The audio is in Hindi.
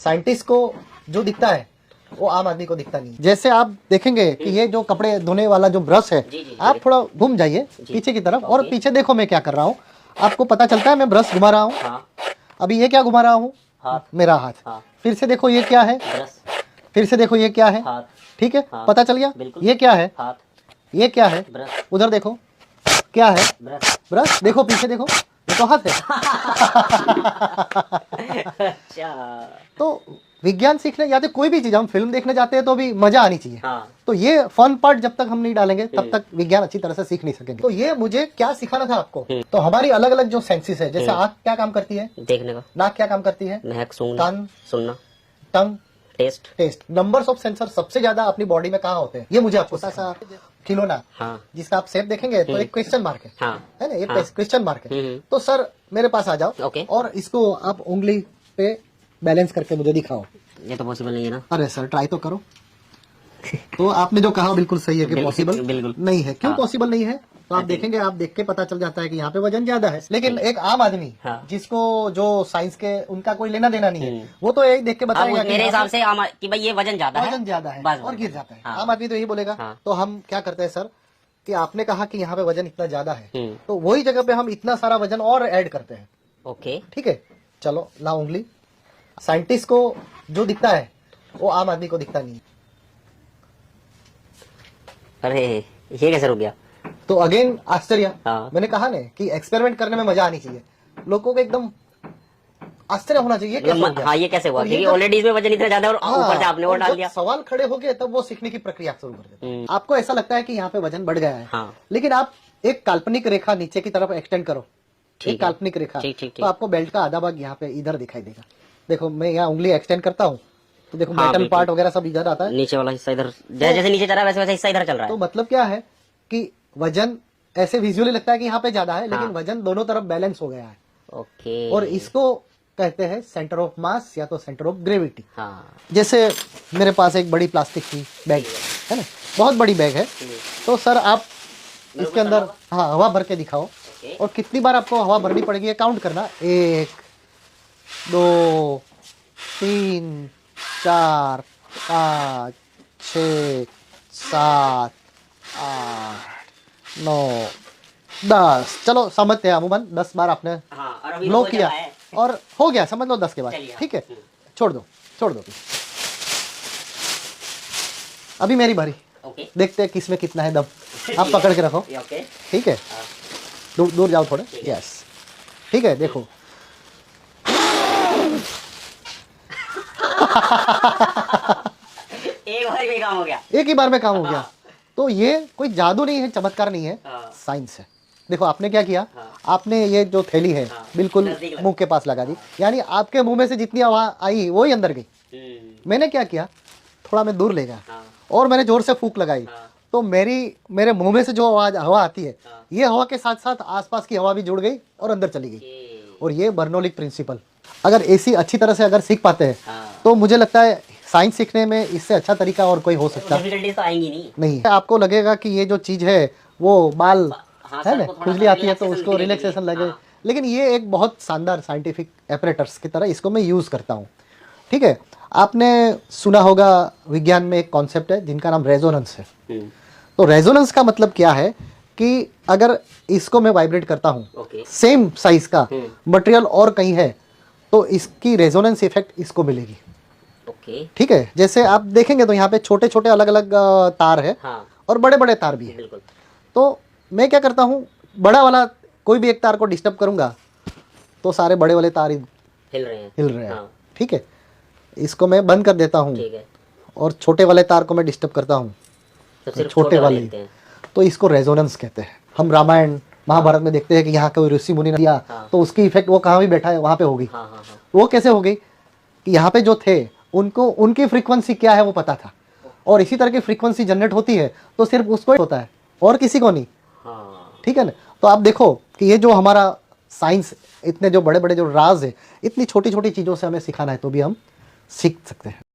साइंटिस्ट को जो दिखता है वो आम आदमी को दिखता नहीं है। जैसे आप देखेंगे कि ये जो कपड़े धोने वाला जो ब्रश है, आप थोड़ा घूम जाइए पीछे की तरफ और पीछे देखो मैं क्या कर रहा हूँ। आपको पता चलता है मैं ब्रश घुमा रहा हूँ। अभी ये क्या घुमा रहा हूँ? मेरा हाथ। फिर से देखो ये क्या है? फिर से देखो ये क्या है? ठीक है, पता चल गया ये क्या है? ये क्या है? उधर देखो क्या है? ब्रश। देखो पीछे देखो, ये तो हाथ है। तो विज्ञान सीखने या तो कोई भी चीज, हम फिल्म देखने जाते हैं तो भी मजा आनी चाहिए। तो ये फन पार्ट जब तक हम नहीं डालेंगे तब तक विज्ञान अच्छी तरह से सीख नहीं सकेंगे। तो ये मुझे क्या सिखाना था आपको? तो हमारी अलग अलग जो सेंसेस है, जैसे आँख क्या काम करती है? देखने का। नाक क्या काम करती है? महक, सूंघना, कान सुनना, टंग टेस्ट। नंबर्स ऑफ सेंसर सबसे ज्यादा अपनी बॉडी में कहाँ होते हैं? ये मुझे आपको सा खिलौना जिसका आप शेप देखेंगे तो एक क्वेश्चन मार्क है ना? ये क्वेश्चन मार्क है। तो सर मेरे पास आ जाओ और इसको आप उंगली पे बैलेंस करके मुझे दिखाओ। ये तो पॉसिबल नहीं है ना? अरे सर ट्राई तो करो। तो आपने जो कहा बिल्कुल सही है कि पॉसिबल नहीं है। क्यों पॉसिबल नहीं है? तो आप देखेंगे, आप देख के पता चल जाता है कि यहाँ पे वजन ज्यादा है। लेकिन एक आम आदमी जिसको जो साइंस के उनका कोई लेना देना नहीं है, वो तो यही देख के बताएगा मेरे हिसाब से कि भाई ये वजन ज्यादा है और गिर जाता है। आम आदमी तो यही बोलेगा। तो हम क्या करते हैं सर कि आपने कहा कि यहाँ पे वजन इतना ज्यादा है, तो वही जगह पे हम इतना सारा वजन और ऐड करते हैं। ओके ठीक है, चलो लाओ उंगली। साइंटिस्ट को जो दिखता है वो आम आदमी को दिखता नहीं है। अरे ये कैसे रुक गया? तो अगेन आश्चर्य। मैंने कहा ना कि एक्सपेरिमेंट करने में मजा आनी चाहिए, लोगों को एकदम आश्चर्य होना चाहिए। ये कैसे हुआ? क्योंकि ऑलरेडी इसमें वजन इतना ज्यादा और ऊपर से आपने और डाल दिया। सवाल खड़े हो गए तब वो सीखने की प्रक्रिया शुरू कर देते हैं। आपको ऐसा लगता है कि यहाँ पे वजन बढ़ गया है, लेकिन आप एक काल्पनिक रेखा नीचे की तरफ एक्सटेंड करो, एक काल्पनिक रेखा, तो आपको बेल्ट का आधा भाग यहाँ पे इधर दिखाई देगा। देखो मैं यहाँ उंगली एक्सटेंड करता हूँ तो देखो मेटल पार्ट वगैरह सब इधर आता है, नीचे वाला हिस्सा इधर, जैसे नीचे चल रहा है वैसे वैसे हिस्सा इधर चल रहा है। तो मतलब क्या है कि वजन ऐसे विजुअली लगता है कि यहाँ पे ज्यादा है, लेकिन वजन दोनों तरफ बैलेंस हो गया है। ओके। और इसको कहते हैं सेंटर ऑफ मास या तो सेंटर ऑफ ग्रेविटी। जैसे मेरे पास एक बड़ी प्लास्टिक की बैग है ना, बहुत बड़ी बैग है। तो सर आप इसके अंदर हवा भर के दिखाओ और कितनी बार आपको हवा भरनी पड़ेगी काउंट करना। 1 2 3 4 5 6 7 8 9 10। चलो समझते हैं, अमूमन 10 बार आपने ब्लो किया और हो गया, समझ लो 10 के बाद। ठीक है, छोड़ दो। अभी मेरी बारी। देखते हैं किसमें कितना है दम। आप पकड़ के रखो। ठीक है, दूर जाओ थोड़े। यस ठीक है, देखो। एक ही बार में काम हो गया। तो ये कोई जादू नहीं है, चमत्कार नहीं है, साइंस है। देखो आपने क्या किया, आपने ये जो थैली है बिल्कुल मुंह के पास लगा दी, यानी आपके मुंह में से जितनी हवा आई वही अंदर गई। मैंने क्या किया, थोड़ा मैं दूर ले गया और मैंने जोर से फूंक लगाई, तो मेरे मुंह में से जो हवा आती है, ये हवा के साथ साथ आसपास की हवा भी जुड़ गई और अंदर चली गई। और ये बर्नौलिक प्रिंसिपल, अगर ऐसी अच्छी तरह से अगर सीख पाते हैं तो मुझे लगता है साइंस सीखने में इससे अच्छा तरीका और कोई हो सकता है नहीं। आपको लगेगा कि ये जो चीज है वो बाल है ना, खुजली आती है तो उसको रिलैक्सेशन लगे, लेकिन ये एक बहुत शानदार साइंटिफिक एपरेटर्स की तरह इसको मैं यूज करता हूँ। ठीक है, आपने सुना होगा विज्ञान में एक कॉन्सेप्ट है जिनका नाम रेजोनेंस है। तो रेजोनेंस का मतलब क्या है कि अगर इसको मैं वाइब्रेट करता हूँ सेम साइज का मटेरियल और कहीं है तो इसकी रेजोनेंस इफेक्ट इसको मिलेगी। ठीक है, जैसे आप देखेंगे तो यहाँ पे छोटे छोटे अलग अलग तार है और बड़े बड़े तार भी है। तो मैं क्या करता हूँ, बड़ा वाला कोई भी एक तार को डिस्टर्ब करूंगा तो सारे बड़े वाले तार हिल रहे हैं। ठीक है, इसको मैं बंद कर देता हूँ और छोटे वाले तार को मैं डिस्टर्ब करता हूँ तो छोटे वाले, तो इसको रेजोनेंस कहते हैं। हम रामायण महाभारत में देखते हैं कि यहाँ कोई ऋषि मुनि ने दिया तो उसकी इफेक्ट वो कहाँ भी बैठा है वहां पे हो गई। वो कैसे हो गई कि यहाँ पे जो थे उनको उनकी फ्रीक्वेंसी क्या है वो पता था, और इसी तरह की फ्रीक्वेंसी जनरेट होती है तो सिर्फ उसको ही होता है और किसी को नहीं। ठीक है ना, तो आप देखो कि ये जो हमारा साइंस इतने जो बड़े बड़े जो राज है, इतनी छोटी छोटी चीजों से हमें सिखाना है तो भी हम सीख सकते हैं।